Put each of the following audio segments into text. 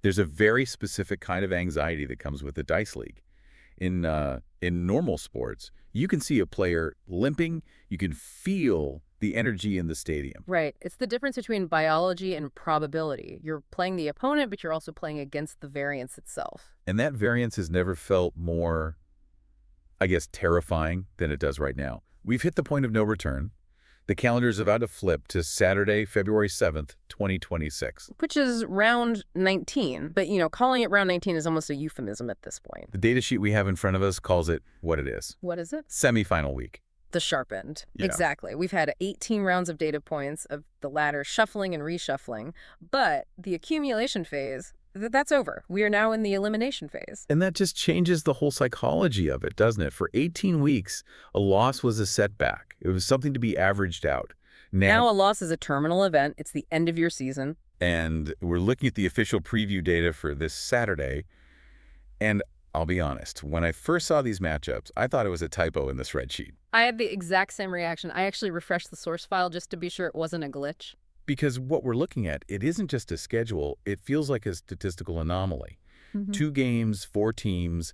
There's a very specific kind of anxiety that comes with the Dice League. In normal sports, you can see a player limping, you can feel the energy in the stadium. Right. It's the difference between biology and probability. You're playing the opponent, but you're also playing against the variance itself. And that variance has never felt more, I guess, terrifying than it does right now. We've hit the point of no return. The calendar is about to flip to Saturday, February 7th, 2026. Which is round 19. But, calling it round 19 is almost a euphemism at this point. The data sheet we have in front of us calls it what it is. What is it? Semifinal week. The sharp end. Yeah. Exactly. We've had 18 rounds of data points of the ladder shuffling and reshuffling. But the accumulation phase, that's over. We are now in the elimination phase. And that just changes the whole psychology of it, doesn't it? For 18 weeks, a loss was a setback. It was something to be averaged out. Now a loss is a terminal event. It's the end of your season. And we're looking at the official preview data for this Saturday. And I'll be honest, when I first saw these matchups, I thought it was a typo in the spreadsheet. I had the exact same reaction. I actually refreshed the source file just to be sure it wasn't a glitch. Because what we're looking at, it isn't just a schedule. It feels like a statistical anomaly. 2 games, 4 teams,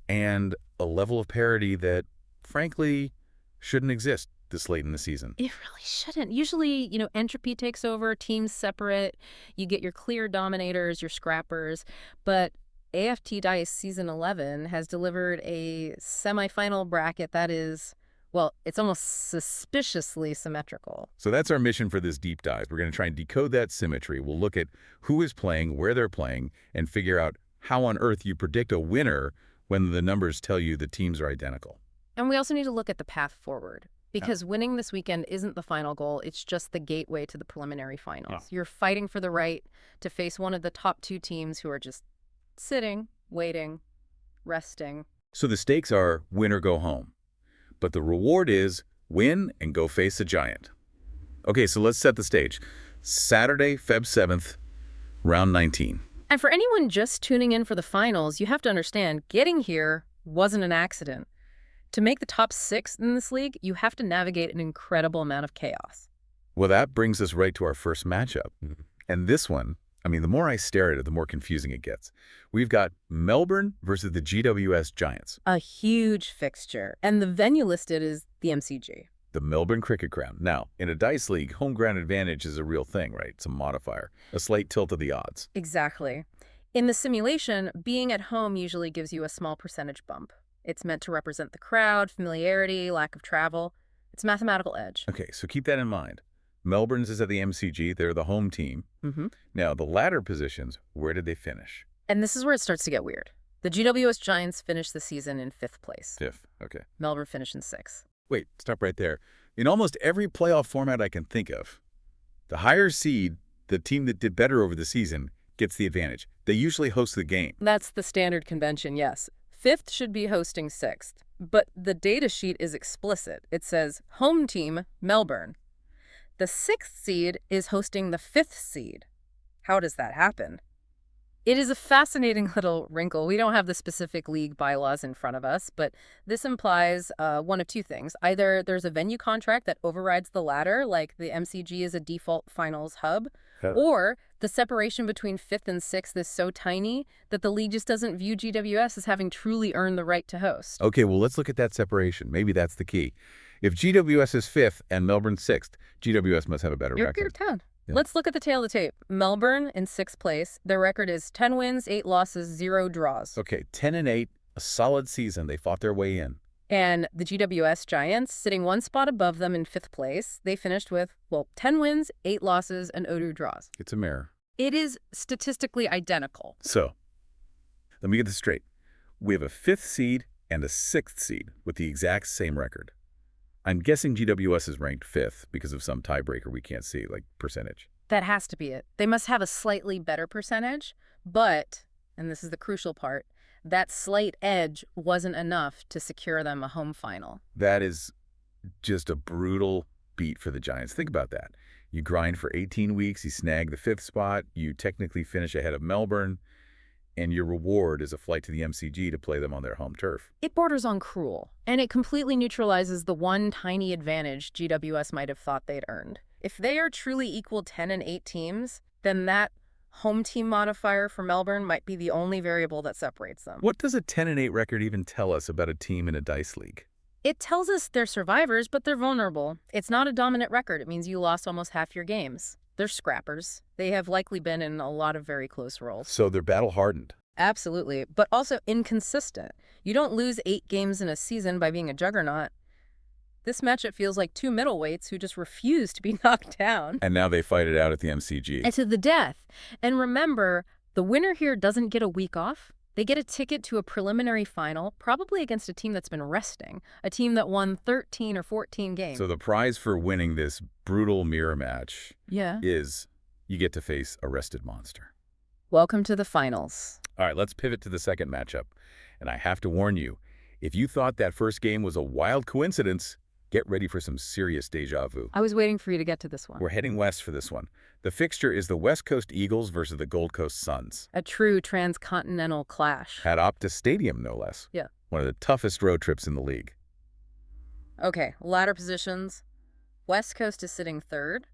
and a level of parity that, frankly, shouldn't exist this late in the season. It really shouldn't. Usually, entropy takes over, teams separate, you get your clear dominators, your scrappers, but AFT Dice Season 11 has delivered a semifinal bracket that is, well, it's almost suspiciously symmetrical. So that's our mission for this deep dive. We're going to try and decode that symmetry. We'll look at who is playing, where they're playing, and figure out how on earth you predict a winner when the numbers tell you the teams are identical. And we also need to look at the path forward. Because winning this weekend isn't the final goal. It's just the gateway to the preliminary finals. You're fighting for the right to face one of the top 2 teams who are just sitting, waiting, resting. So the stakes are win or go home. But the reward is win and go face a giant. Okay, so let's set the stage. Saturday, Feb 7th, round 19. And for anyone just tuning in for the finals, you have to understand, getting here wasn't an accident. To make the top 6 in this league, you have to navigate an incredible amount of chaos. Well, that brings us right to our first matchup. And this one, the more I stare at it, the more confusing it gets. We've got Melbourne versus the GWS Giants. A huge fixture. And the venue listed is the MCG. The Melbourne Cricket Ground. Now, in a dice league, home ground advantage is a real thing, right? It's a modifier, a slight tilt of the odds. Exactly. In the simulation, being at home usually gives you a small percentage bump. It's meant to represent the crowd, familiarity, lack of travel. It's mathematical edge. Okay, so keep that in mind. Melbourne's is at the MCG. They're the home team. Now, the ladder positions, where did they finish? And this is where it starts to get weird. The GWS Giants finished the season in 5th place. 5th, okay. Melbourne finished in 6th. Wait, stop right there. In almost every playoff format I can think of, the higher seed, the team that did better over the season, gets the advantage. They usually host the game. That's the standard convention, yes. 5th should be hosting 6th. But the data sheet is explicit. It says, home team, Melbourne. The 6th seed is hosting the 5th seed. How does that happen? It is a fascinating little wrinkle. We don't have the specific league bylaws in front of us, but this implies one of 2 things. Either there's a venue contract that overrides the ladder, like the MCG is a default finals hub, or the separation between 5th and 6th is so tiny that the league just doesn't view GWS as having truly earned the right to host. Okay, well, let's look at that separation. Maybe that's the key. If GWS is 5th and Melbourne 6th, GWS must have a better record. You're town. Yeah. Let's look at the tail of the tape. Melbourne in 6th place. Their record is 10 wins, 8 losses, 0 draws. Okay, 10-8, a solid season. They fought their way in. And the GWS Giants, sitting 1 spot above them in 5th place, they finished with, 10 wins, 8 losses, and 0 draws. It's a mirror. It is statistically identical. So, let me get this straight. We have a 5th seed and a 6th seed with the exact same record. I'm guessing GWS is ranked 5th because of some tiebreaker we can't see, like percentage. That has to be it. They must have a slightly better percentage, but, and this is the crucial part, that slight edge wasn't enough to secure them a home final. That is just a brutal beat for the Giants. Think about that. You grind for 18 weeks, you snag the 5th spot, you technically finish ahead of Melbourne, and your reward is a flight to the MCG to play them on their home turf. It borders on cruel, and it completely neutralizes the one tiny advantage GWS might have thought they'd earned. If they are truly equal 10 and 8 teams, then that Home team modifier for Melbourne might be the only variable that separates them. What does a 10-8 record even tell us about a team in a dice league? It tells us they're survivors, but they're vulnerable. It's not a dominant record. It means you lost almost half your games. They're scrappers. They have likely been in a lot of very close roles. So they're battle-hardened. Absolutely, but also inconsistent. You don't lose 8 games in a season by being a juggernaut. This matchup feels like two middleweights who just refuse to be knocked down. And now they fight it out at the MCG. And to the death. And remember, the winner here doesn't get a week off. They get a ticket to a preliminary final, probably against a team that's been resting, a team that won 13 or 14 games. So the prize for winning this brutal mirror match is you get to face a rested monster. Welcome to the finals. All right, let's pivot to the second matchup. And I have to warn you, if you thought that first game was a wild coincidence, get ready for some serious deja vu. I was waiting for you to get to this one. We're heading west for this one. The fixture is the West Coast Eagles versus the Gold Coast Suns. A true transcontinental clash. At Optus Stadium, no less. Yeah. One of the toughest road trips in the league. Okay, ladder positions. West Coast is sitting 3rd.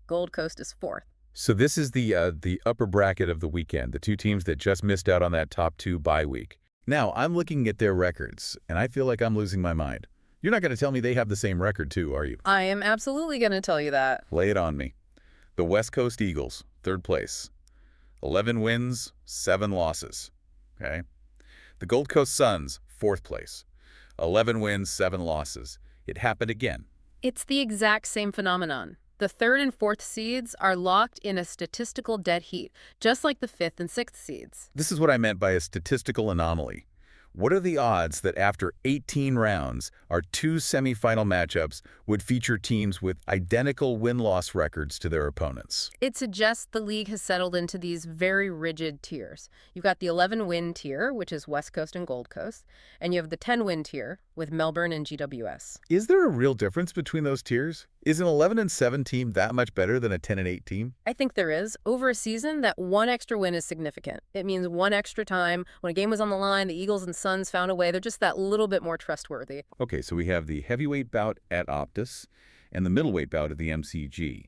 Gold Coast is 4th. So this is the upper bracket of the weekend, the two teams that just missed out on that top 2 bye week. Now, I'm looking at their records, and I feel like I'm losing my mind. You're not going to tell me they have the same record, too, are you? I am absolutely going to tell you that. Lay it on me. The West Coast Eagles, 3rd place. 11 wins, 7 losses. Okay? The Gold Coast Suns, 4th place. 11 wins, 7 losses. It happened again. It's the exact same phenomenon. The 3rd and 4th seeds are locked in a statistical dead heat, just like the 5th and 6th seeds. This is what I meant by a statistical anomaly. What are the odds that after 18 rounds, our 2 semifinal matchups would feature teams with identical win-loss records to their opponents? It suggests the league has settled into these very rigid tiers. You've got the 11-win tier, which is West Coast and Gold Coast, and you have the 10-win tier with Melbourne and GWS. Is there a real difference between those tiers? Is an 11-7 team that much better than a 10-8 team? I think there is. Over a season, that one extra win is significant. It means one extra time. When a game was on the line, the Eagles and Suns found a way. They're just that little bit more trustworthy. Okay, so we have the heavyweight bout at Optus and the middleweight bout at the MCG.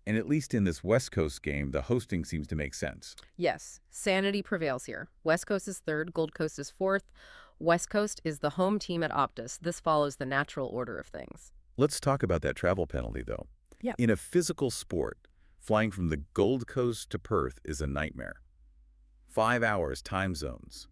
And at least in this West Coast game, the hosting seems to make sense. Yes, sanity prevails here. West Coast is 3rd, Gold Coast is 4th. West Coast is the home team at Optus. This follows the natural order of things. Let's talk about that travel penalty, though. Yeah. In a physical sport, flying from the Gold Coast to Perth is a nightmare. 5 hours, time zones.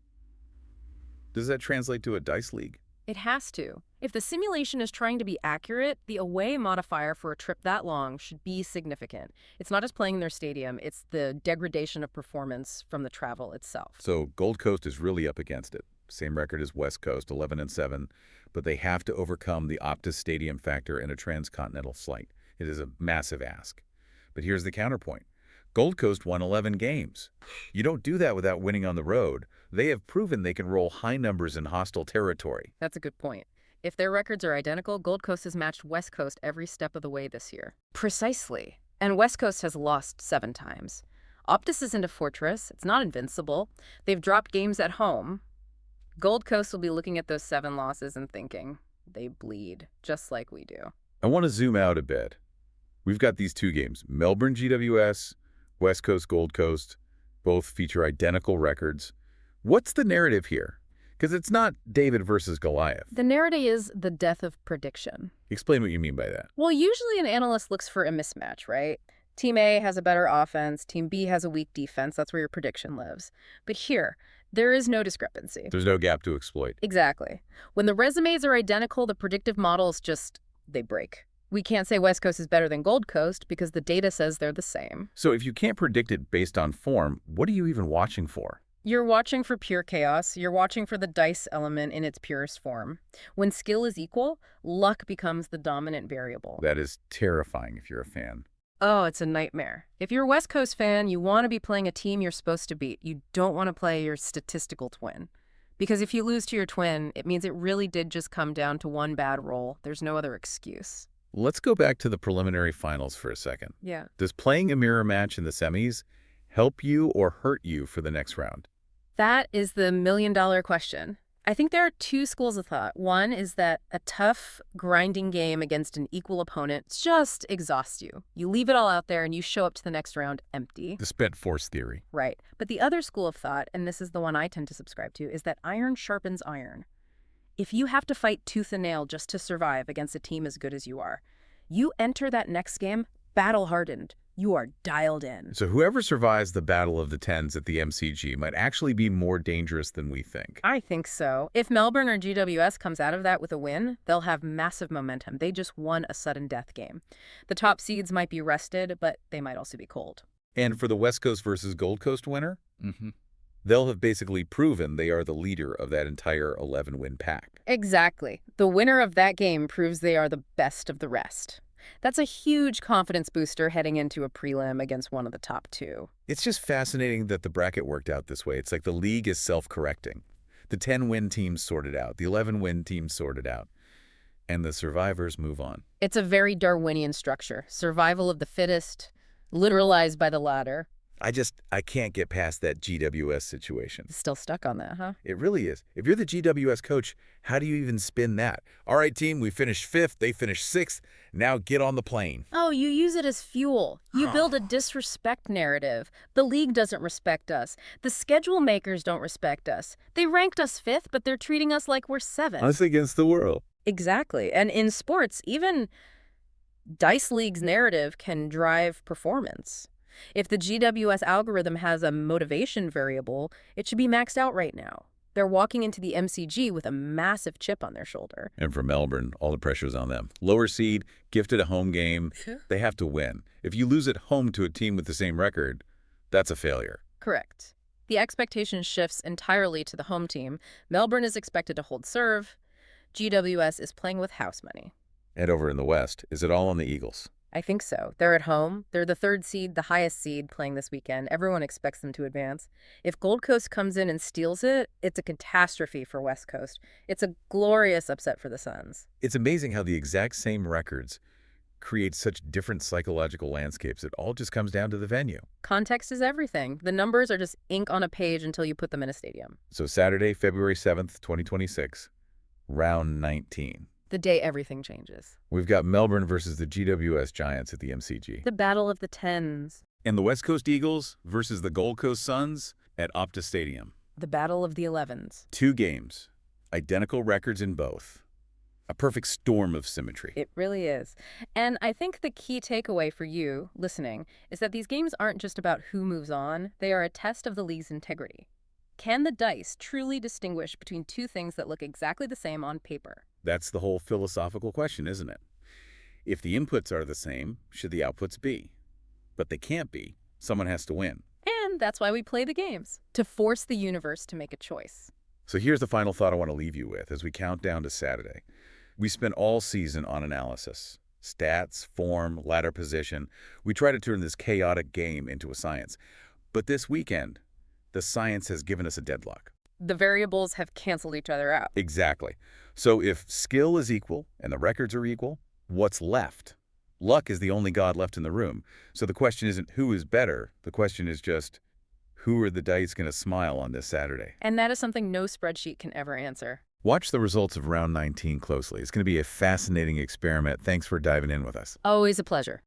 Does that translate to a dice league? It has to. If the simulation is trying to be accurate, the away modifier for a trip that long should be significant. It's not just playing in their stadium, it's the degradation of performance from the travel itself. So Gold Coast is really up against it. Same record as West Coast, 11-7, but they have to overcome the Optus Stadium factor in a transcontinental flight. It is a massive ask. But here's the counterpoint. Gold Coast won 11 games. You don't do that without winning on the road. They have proven they can roll high numbers in hostile territory. That's a good point. If their records are identical, Gold Coast has matched West Coast every step of the way this year. Precisely. And West Coast has lost 7 times. Optus isn't a fortress. It's not invincible. They've dropped games at home. Gold Coast will be looking at those 7 losses and thinking, they bleed, just like we do. I want to zoom out a bit. We've got these 2 games, Melbourne GWS, West Coast Gold Coast. Both feature identical records. What's the narrative here? Because it's not David versus Goliath. The narrative is the death of prediction. Explain what you mean by that. Well, usually an analyst looks for a mismatch, right? Team A has a better offense, Team B has a weak defense. That's where your prediction lives. But here, there is no discrepancy. There's no gap to exploit. Exactly. When the resumes are identical, the predictive models they break. We can't say West Coast is better than Gold Coast because the data says they're the same. So if you can't predict it based on form, what are you even watching for? You're watching for pure chaos. You're watching for the dice element in its purest form. When skill is equal, luck becomes the dominant variable. That is terrifying if you're a fan. Oh, it's a nightmare. If you're a West Coast fan, you want to be playing a team you're supposed to beat. You don't want to play your statistical twin. Because if you lose to your twin, it means it really did just come down to one bad roll. There's no other excuse. Let's go back to the preliminary finals for a second. Yeah. Does playing a mirror match in the semis help you or hurt you for the next round? That is the million-dollar question. I think there are two schools of thought. One is that a tough, grinding game against an equal opponent just exhausts you. You leave it all out there and you show up to the next round empty. The spent force theory. Right. But the other school of thought, and this is the one I tend to subscribe to, is that iron sharpens iron. If you have to fight tooth and nail just to survive against a team as good as you are, you enter that next game battle-hardened. You are dialed in. So whoever survives the Battle of the Tens at the MCG might actually be more dangerous than we think. I think so. If Melbourne or GWS comes out of that with a win, they'll have massive momentum. They just won a sudden death game. The top seeds might be rested, but they might also be cold. And for the West Coast versus Gold Coast winner, they'll have basically proven they are the leader of that entire 11-win pack. Exactly. The winner of that game proves they are the best of the rest. That's a huge confidence booster heading into a prelim against one of the top two. It's just fascinating that the bracket worked out this way. It's like the league is self-correcting. The 10-win teams sorted out, the 11-win teams sorted out, and the survivors move on. It's a very Darwinian structure. Survival of the fittest, literalized by the latter. I can't get past that GWS situation. Still stuck on that, huh? It really is. If you're the GWS coach, how do you even spin that? All right, team, we finished 5th, they finished 6th. Now get on the plane. Oh, you use it as fuel. You build a disrespect narrative. The league doesn't respect us. The schedule makers don't respect us. They ranked us 5th, but they're treating us like we're 7th. Us against the world. Exactly. And in sports, even Dice League's narrative can drive performance. If the GWS algorithm has a motivation variable, it should be maxed out right now. They're walking into the MCG with a massive chip on their shoulder. And for Melbourne, all the pressure's on them. Lower seed, gifted a home game. They have to win. If you lose at home to a team with the same record, that's a failure. Correct. The expectation shifts entirely to the home team. Melbourne is expected to hold serve. GWS is playing with house money. And over in the West, is it all on the Eagles? I think so. They're at home. They're the 3rd seed, the highest seed, playing this weekend. Everyone expects them to advance. If Gold Coast comes in and steals it, it's a catastrophe for West Coast. It's a glorious upset for the Suns. It's amazing how the exact same records create such different psychological landscapes. It all just comes down to the venue. Context is everything. The numbers are just ink on a page until you put them in a stadium. So Saturday, February 7th, 2026, round 19. The day everything changes. We've got Melbourne versus the GWS Giants at the MCG. The battle of the tens. And the West Coast Eagles versus the Gold Coast Suns at Optus Stadium. The battle of the 11s. 2 games, identical records in both. A perfect storm of symmetry. It really is. And I think the key takeaway for you, listening, is that these games aren't just about who moves on. They are a test of the league's integrity. Can the dice truly distinguish between two things that look exactly the same on paper? That's the whole philosophical question, isn't it? If the inputs are the same, should the outputs be? But they can't be. Someone has to win. And that's why we play the games, to force the universe to make a choice. So here's the final thought I want to leave you with as we count down to Saturday. We spent all season on analysis. Stats, form, ladder position. We try to turn this chaotic game into a science. But this weekend, the science has given us a deadlock. The variables have canceled each other out. Exactly. So if skill is equal and the records are equal, what's left? Luck is the only god left in the room. So the question isn't who is better. The question is just who are the dice going to smile on this Saturday? And that is something no spreadsheet can ever answer. Watch the results of round 19 closely. It's going to be a fascinating experiment. Thanks for diving in with us. Always a pleasure.